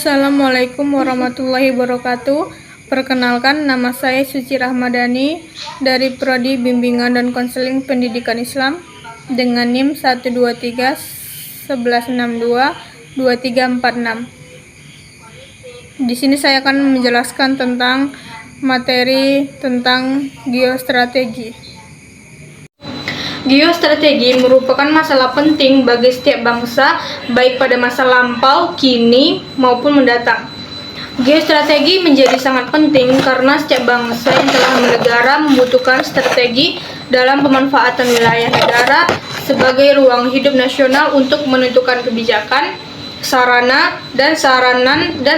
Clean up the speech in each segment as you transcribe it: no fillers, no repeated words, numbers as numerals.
Assalamualaikum warahmatullahi wabarakatuh. Perkenalkan, nama saya Suci Rahmadani dari Prodi Bimbingan dan Konseling Pendidikan Islam dengan NIM 123 1162 2346. Di sini saya akan menjelaskan tentang materi tentang geostrategi. Geostrategi merupakan masalah penting bagi setiap bangsa, baik pada masa lampau, kini, maupun mendatang. Geostrategi menjadi sangat penting karena setiap bangsa yang telah bernegara membutuhkan strategi dalam pemanfaatan wilayah negara sebagai ruang hidup nasional untuk menentukan kebijakan, sarana, dan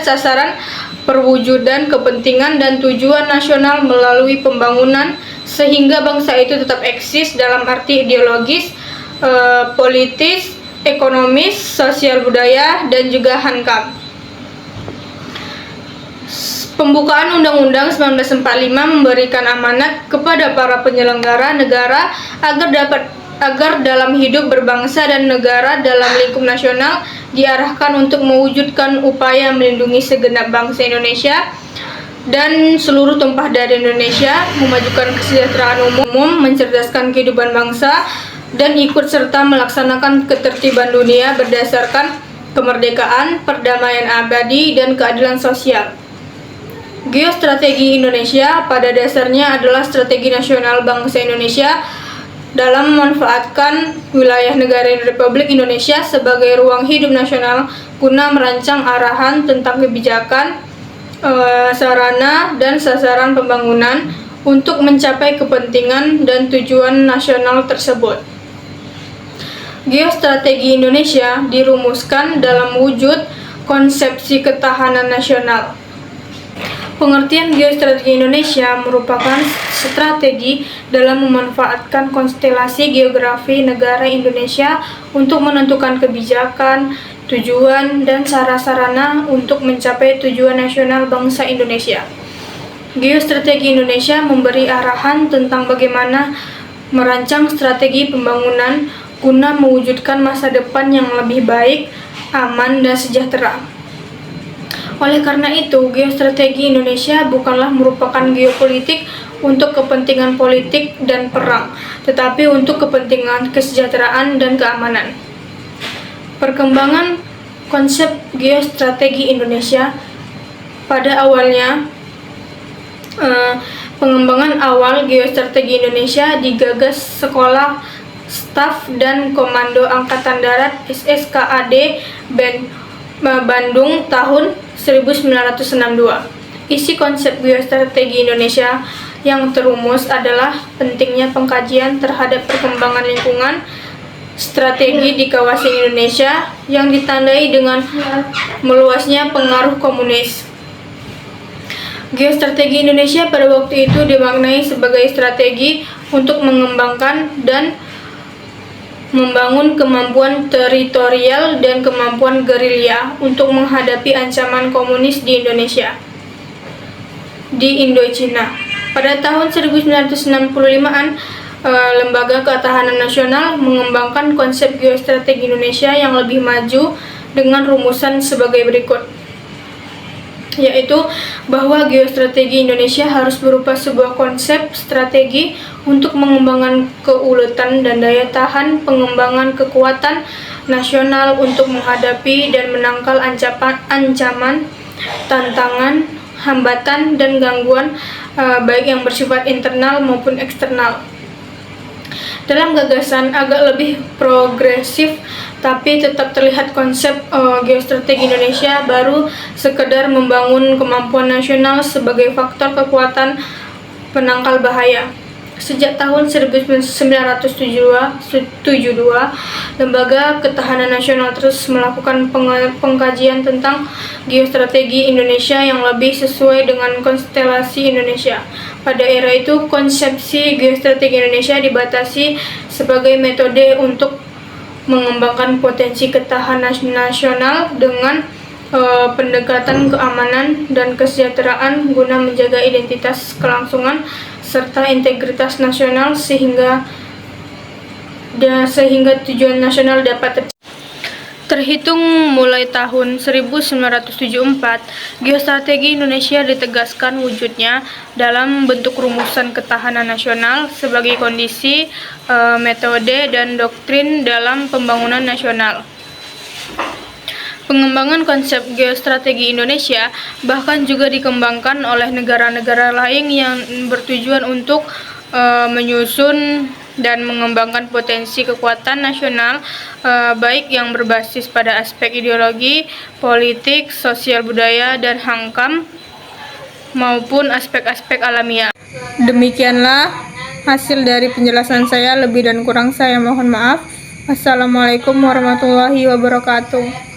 sasaran perwujudan kepentingan dan tujuan nasional melalui pembangunan sehingga bangsa itu tetap eksis dalam arti ideologis, politis, ekonomis, sosial budaya, dan juga hankam. Pembukaan Undang-Undang 1945 memberikan amanat kepada para penyelenggara negara agar dalam hidup berbangsa dan negara dalam lingkup nasional diarahkan untuk mewujudkan upaya melindungi segenap bangsa Indonesia dan seluruh tumpah dari Indonesia, memajukan kesejahteraan umum, mencerdaskan kehidupan bangsa, dan ikut serta melaksanakan ketertiban dunia berdasarkan kemerdekaan, perdamaian abadi, dan keadilan sosial. Geostrategi Indonesia pada dasarnya adalah strategi nasional bangsa Indonesia dalam memanfaatkan wilayah negara Republik Indonesia sebagai ruang hidup nasional guna merancang arahan tentang kebijakan, sarana, dan sasaran pembangunan untuk mencapai kepentingan dan tujuan nasional tersebut. Geostrategi Indonesia dirumuskan dalam wujud konsepsi ketahanan nasional. Pengertian geostrategi Indonesia merupakan strategi dalam memanfaatkan konstelasi geografi negara Indonesia untuk menentukan kebijakan, tujuan, dan sarana untuk mencapai tujuan nasional bangsa Indonesia. Geostrategi Indonesia memberi arahan tentang bagaimana merancang strategi pembangunan guna mewujudkan masa depan yang lebih baik, aman, dan sejahtera. Oleh karena itu, geostrategi Indonesia bukanlah merupakan geopolitik untuk kepentingan politik dan perang, tetapi untuk kepentingan kesejahteraan dan keamanan. Perkembangan konsep geostrategi Indonesia pada awalnya, pengembangan awal geostrategi Indonesia digagas Sekolah Staf dan Komando Angkatan Darat SSKAD Bandung tahun 1962. Isi konsep geostrategi Indonesia yang terumus adalah pentingnya pengkajian terhadap perkembangan lingkungan strategi di kawasan Indonesia yang ditandai dengan meluasnya pengaruh komunis. Geostrategi Indonesia pada waktu itu dimaknai sebagai strategi untuk mengembangkan dan membangun kemampuan teritorial dan kemampuan gerilya untuk menghadapi ancaman komunis di Indonesia. Di Indochina, pada tahun 1965-an, Lembaga Ketahanan Nasional mengembangkan konsep geostrategi Indonesia yang lebih maju dengan rumusan sebagai berikut, yaitu bahwa geostrategi Indonesia harus berupa sebuah konsep strategi untuk mengembangkan keuletan dan daya tahan pengembangan kekuatan nasional untuk menghadapi dan menangkal ancaman, tantangan, hambatan, dan gangguan baik yang bersifat internal maupun eksternal. Dalam gagasan agak lebih progresif tapi tetap terlihat konsep geostrategi Indonesia baru sekedar membangun kemampuan nasional sebagai faktor kekuatan penangkal bahaya. Sejak tahun 1972, Lembaga Ketahanan Nasional terus melakukan pengkajian tentang geostrategi Indonesia yang lebih sesuai dengan konstelasi Indonesia. Pada era itu, konsepsi geostrategi Indonesia dibatasi sebagai metode untuk mengembangkan potensi ketahanan nasional dengan pendekatan keamanan dan kesejahteraan guna menjaga identitas, kelangsungan, serta integritas nasional sehingga tujuan nasional dapat tercapai. Terhitung mulai tahun 1974, geostrategi Indonesia ditegaskan wujudnya dalam bentuk rumusan ketahanan nasional sebagai kondisi, metode, dan doktrin dalam pembangunan nasional. Pengembangan konsep geostrategi Indonesia bahkan juga dikembangkan oleh negara-negara lain yang bertujuan untuk menyusun dan mengembangkan potensi kekuatan nasional, baik yang berbasis pada aspek ideologi, politik, sosial budaya, dan hankam, maupun aspek-aspek alamiah. Demikianlah hasil dari penjelasan saya, lebih dan kurang saya mohon maaf. Wassalamualaikum warahmatullahi wabarakatuh.